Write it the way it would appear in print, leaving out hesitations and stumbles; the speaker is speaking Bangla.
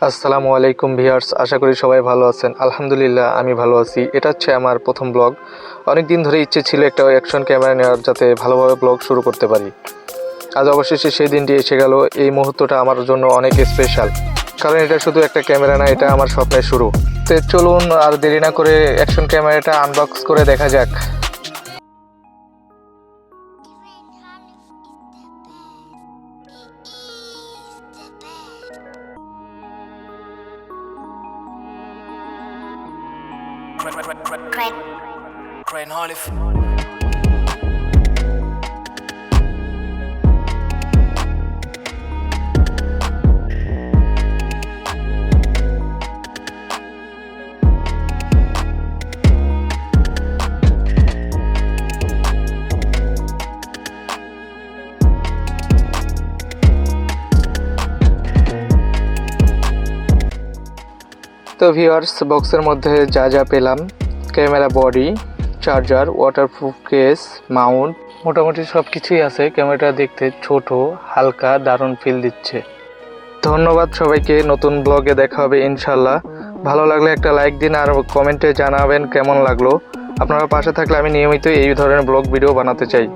আসসালামু আলাইকুম ভিউয়ার্স, আশা করি সবাই ভালো আছেন। আলহামদুলিল্লাহ আমি ভালো আছি। এটা হচ্ছে আমার প্রথম ব্লগ। অনেক দিন ধরে ইচ্ছে ছিল একটা অ্যাকশন ক্যামেরা নেওয়ার, যাতে ভালোভাবে ব্লগ শুরু করতে পারি। আজ অবশেষে সেই দিনটি এসে গেল। এই মুহূর্তটা আমার জন্য অনেক স্পেশাল, কারণ এটা শুধু একটা ক্যামেরা না, এটা আমার স্বপ্নের শুরু। তো চলুন আর দেরি না করে অ্যাকশন ক্যামেরাটা আনবক্স করে দেখা যাক। Crane Holliff. তো ভিউয়ার্স, বক্সের মধ্যে যা যা পেলাম: camera body, charger, waterproof case, Mount, মোটামুটি সব কিছুই আছে। ক্যামেরাটা দেখতে ছোট, হালকা, দারুণ ফিল দিচ্ছে। ধন্যবাদ সবাইকে। নতুন ব্লগে দেখা হবে ইনশাল্লাহ। ভালো লাগলে একটা লাইক দিন আর কমেন্টে জানাবেন কেমন লাগলো। আপনারা পাশে থাকলে আমি নিয়মিত এই ধরনের ব্লগ ভিডিও বানাতে চাই।